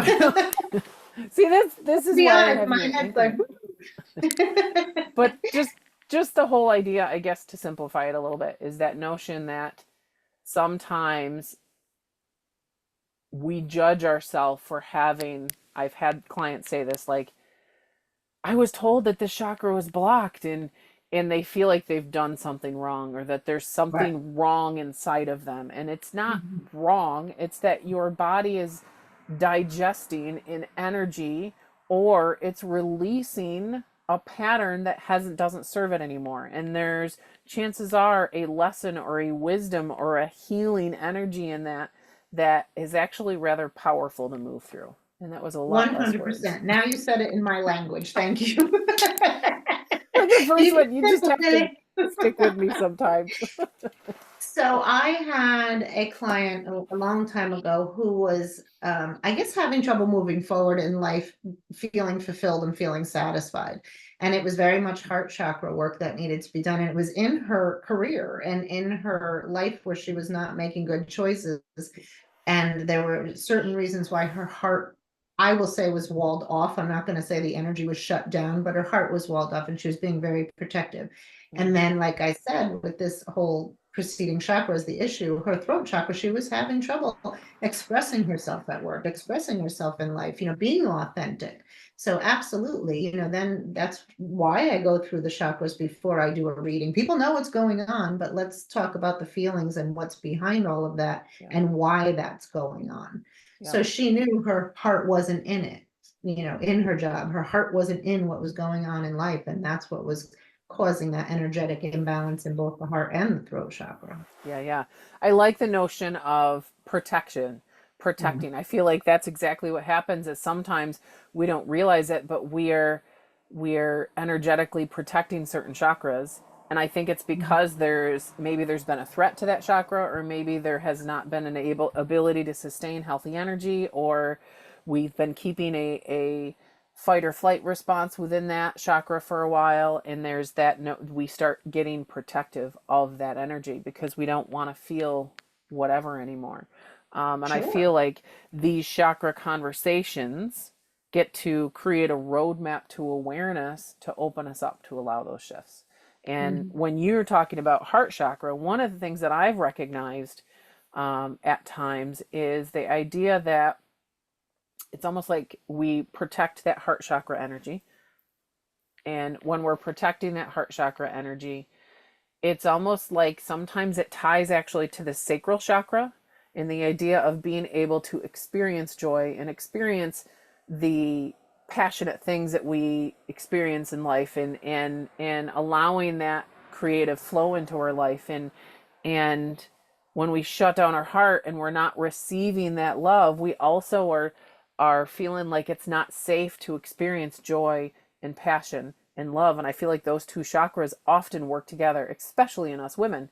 See, this is be why I honest, have my you head's like, anchoring. But just the whole idea, I guess, to simplify it a little bit, is that notion that sometimes we judge ourselves for having, I've had clients say this, like, I was told that this chakra was blocked, and they feel like they've done something wrong or that there's right. something wrong inside of them. And it's not Mhm. wrong. It's that your body is digesting in energy, or it's releasing a pattern that hasn't doesn't serve it anymore. And there's chances are a lesson or a wisdom or a healing energy in that that is actually rather powerful to move through. And that was a lot less words. 100%. Now you said it in my language. Thank you. For the first You one, you just have to simplified it. stick with me sometimes. So I had a client a long time ago who was, I guess, having trouble moving forward in life, feeling fulfilled and feeling satisfied. And it was very much heart chakra work that needed to be done. And it was in her career and in her life where she was not making good choices. And there were certain reasons why her heart, I will say, was walled off. I'm not going to say the energy was shut down, but her heart was walled off and she was being very protective. And Mm, then, like I said, with this whole preceding chakra is the issue, her throat chakra, she was having trouble expressing herself at work, expressing herself in life, being authentic. So absolutely, then that's why I go through the chakras before I do a reading. People know what's going on, but let's talk about the feelings and what's behind all of that yeah, and why that's going on. yeah, So she knew her heart wasn't in it, in her job. Her heart wasn't in what was going on in life. And that's what was causing that energetic imbalance in both the heart and the throat chakra. yeah, yeah. I like the notion of protection, Mhm. protecting. I feel like that's exactly what happens is sometimes we don't realize it, but we're energetically protecting certain chakras. And I think it's because there's been a threat to that chakra, or maybe there has not been an ability to sustain healthy energy, or we've been keeping a fight or flight response within that chakra for a while, and there's that no, we start getting protective of that energy because we don't want to feel whatever anymore. And I feel Sure. like these chakra conversations get to create a roadmap to awareness to open us up to allow those shifts. And Mhm. when you're talking about heart chakra, one of the things that I've recognized at times is the idea that it's almost like we protect that heart chakra energy. And when we're protecting that heart chakra energy, it's almost like sometimes it ties actually to the sacral chakra and the idea of being able to experience joy and experience the passionate things that we experience in life, and allowing that creative flow into our life. And when we shut down our heart and we're not receiving that love, we also are feeling like it's not safe to experience joy and passion and love. And I feel like those two chakras often work together, especially in us women.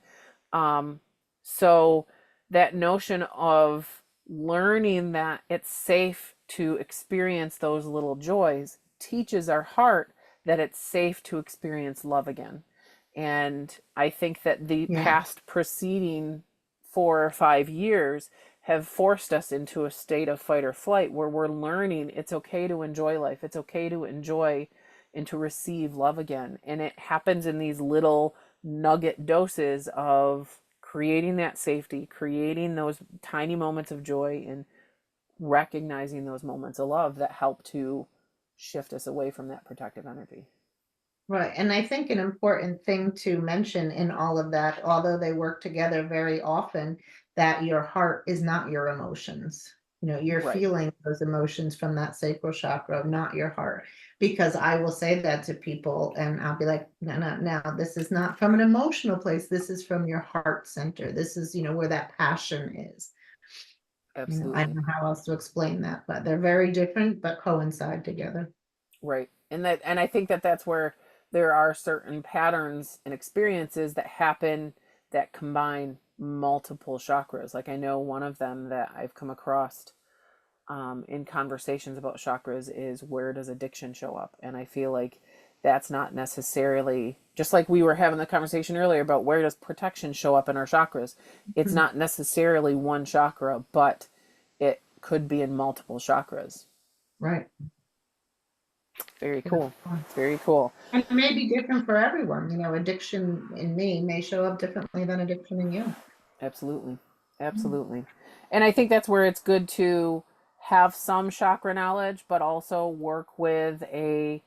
Um, so that notion of learning that it's safe to experience those little joys teaches our heart that it's safe to experience love again. And I think that the Yeah. past preceding 4 or 5 years have forced us into a state of fight or flight where we're learning it's okay to enjoy life. It's okay to enjoy and to receive love again. And it happens in these little nugget doses of creating that safety, creating those tiny moments of joy, and recognizing those moments of love that help to shift us away from that protective energy. Right. And I think an important thing to mention in all of that, although they work together very often, that your heart is not your emotions. You're Right. feeling those emotions from that sacral chakra, not your heart. Because I will say that to people and I'll be like, no, no, no, this is not from an emotional place. This is from your heart center. This is, where that passion is. I don't Absolutely. know how else to explain that, but they're very different, but coincide together. Right. And I think that that's where there are certain patterns and experiences that happen that combine multiple chakras. Like I know one of them that I've come across in conversations about chakras is where does addiction show up? And I feel like that's not necessarily, just like we were having the conversation earlier about where does protection show up in our chakras. It's Mhm. not necessarily one chakra, but it could be in multiple chakras. Right. Very cool. Yeah. Very cool. And it may be different for everyone. Addiction in me may show up differently than addiction in you. Absolutely. Mm. Absolutely. And I think that's where it's good to have some chakra knowledge, but also work with a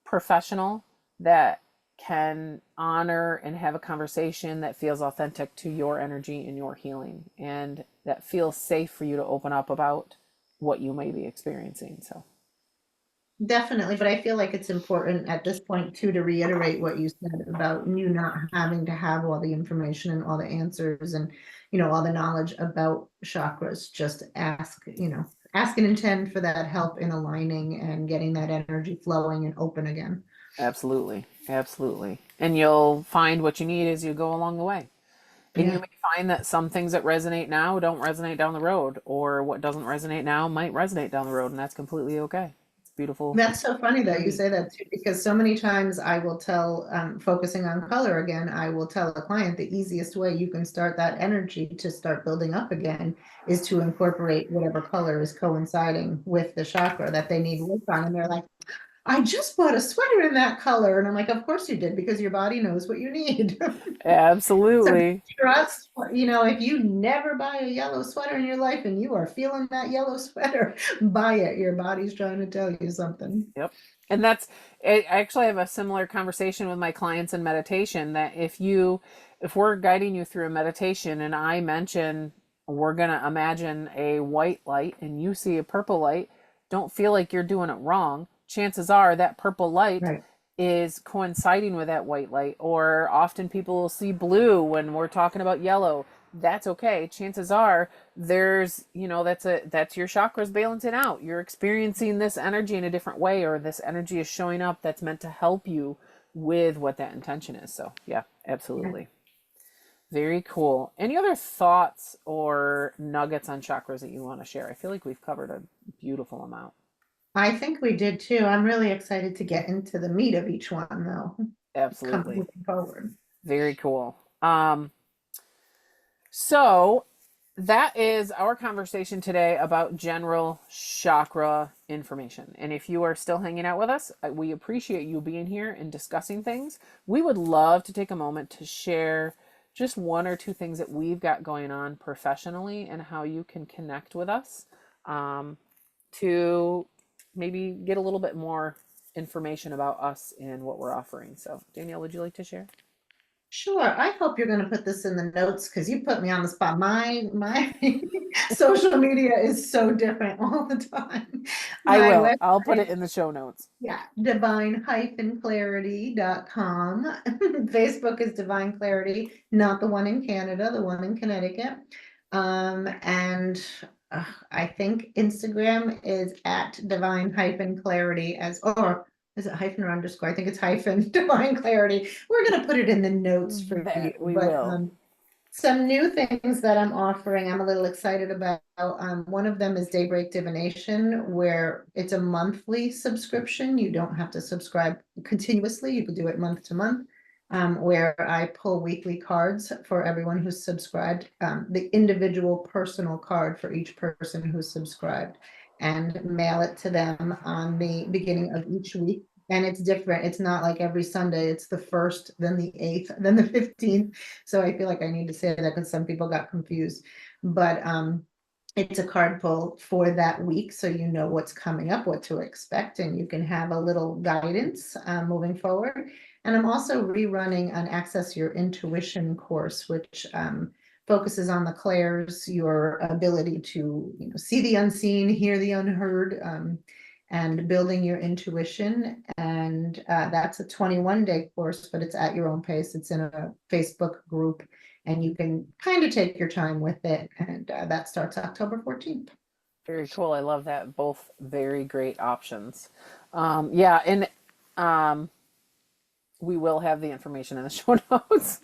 professional that can honor and have a conversation that feels authentic to your energy and your healing and that feels safe for you to open up about what you may be experiencing. So, Definitely, but I feel like it's important at this point too to reiterate what you said about you not having to have all the information and all the answers and all the knowledge about chakras. Just ask and intend for that help in aligning and getting that energy flowing and open again. absolutely. Absolutely. And you'll find what you need as you go along the way. And you Yeah. may find that some things that resonate now don't resonate down the road, or what doesn't resonate now might resonate down the road, and that's completely okay. It's beautiful That's so funny that you beauty. say that too, because so many times I will tell, focusing on color again, I will tell a client the easiest way you can start that energy to start building up again is to incorporate whatever color is coinciding with the chakra that they need work on. And they're like, I just bought a sweater in that color. And I'm like, of course you did, because your body knows what you need. So Absolutely. trust, if you never buy a yellow sweater in your life and you are feeling that yellow sweater, buy it. Your body's trying to tell you something. Yep. And that's, I actually have a similar conversation with my clients in meditation that if we're guiding you through a meditation and I mention we're going to imagine a white light and you see a purple light, don't feel like you're doing it wrong. Chances are that purple light Right. is coinciding with that white light, or often people will see blue when we're talking about yellow. That's okay. Chances are that's your chakras balancing out. You're experiencing this energy in a different way, or this energy is showing up that's meant to help you with what that intention is. So yeah, Yeah. absolutely. Very cool. Any other thoughts or nuggets on chakras that you want to share? I feel like we've covered a beautiful amount. I think we did too. I'm really excited to get into the meat of each one though. Come Absolutely. moving forward. Very cool. So that is our conversation today about general chakra information. And if you are still hanging out with us, we appreciate you being here and discussing things. We would love to take a moment to share just one or two things that we've got going on professionally and how you can connect with us to maybe get a little bit more information about us and what we're offering. So, Danielle, would you like to share? Sure. I hope you're going to put this in the notes because you put me on the spot. My social media is so different all the time. I My will. I'll put website, it in the show notes. yeah, divine-clarity.com. Facebook is Divine Clarity, not the one in Canada, the one in Connecticut. And I think Instagram is at divine-clarity or is it hyphen or underscore? I think it's hyphen Divine Clarity. We're going to put it in the notes for you, That we but will. some new things that I'm offering, I'm a little excited about. One of them is Daybreak Divination, where it's a monthly subscription. You don't have to subscribe continuously. You can do it month to month, where I pull weekly cards for everyone who's subscribed, the individual personal card for each person who's subscribed, and mail it to them on the beginning of each week. And it's different. It's not like every Sunday. It's the first, then the 8th, then the 15th. So I feel like I need to say that because some people got confused. But It's a card pull for that week, so you know what's coming up, what to expect, and you can have a little guidance moving forward. And I'm also rerunning an Access Your Intuition course, which focuses on the clairs, your ability to see the unseen, hear the unheard, and building your intuition. And that's a 21-day course, but it's at your own pace. It's in a Facebook group, and you can kind of take your time with it. And that starts October 14th. Very cool. I love that. Both very great options. Yeah, and we will have the information in the show notes.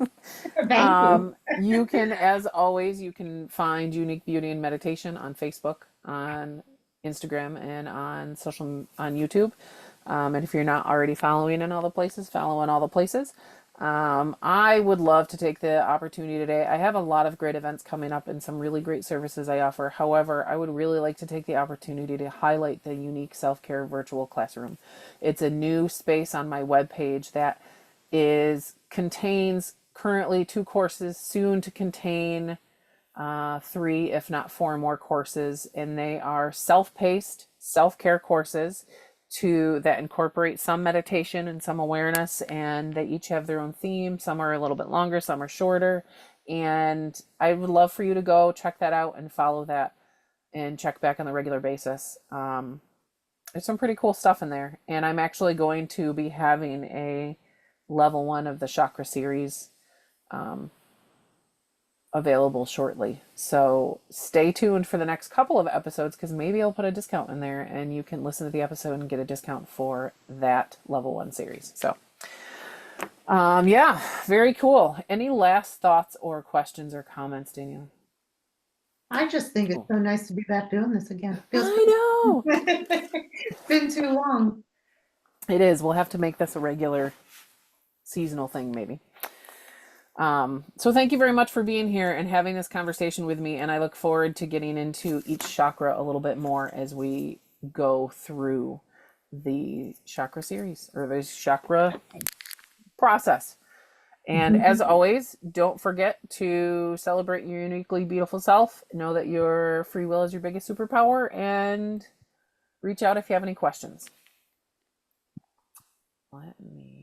Thank you. You can, as always, you can find Unique Beauty and Meditation on Facebook, on Instagram, and on YouTube. And if you're not already following in all the places, follow in all the places. I would love to take the opportunity today. I have a lot of great events coming up and some really great services I offer. However, I would really like to take the opportunity to highlight the Unique Self-Care Virtual Classroom. It's a new space on my webpage that contains currently 2 courses, soon to contain 3, if not 4 more courses, and they are self-paced self-care courses that incorporate some meditation and some awareness, and they each have their own theme. Some are a little bit longer, some are shorter, and I would love for you to go check that out and follow that and check back on the regular basis. There's some pretty cool stuff in there, and I'm actually going to be having a level 1 of the chakra series available shortly. So stay tuned for the next couple of episodes, because maybe I'll put a discount in there and you can listen to the episode and get a discount for that level 1 series. So yeah, very cool. Any last thoughts or questions or comments, Danielle? I just think it's so nice to be back doing this again. I know. It's been too long. It is. We'll have to make this a regular seasonal thing, maybe. So thank you very much for being here and having this conversation with me. And I look forward to getting into each chakra a little bit more as we go through the chakra series, or the chakra process. And as always, don't forget to celebrate your uniquely beautiful self. Know that your free will is your biggest superpower, and reach out if you have any questions. Let me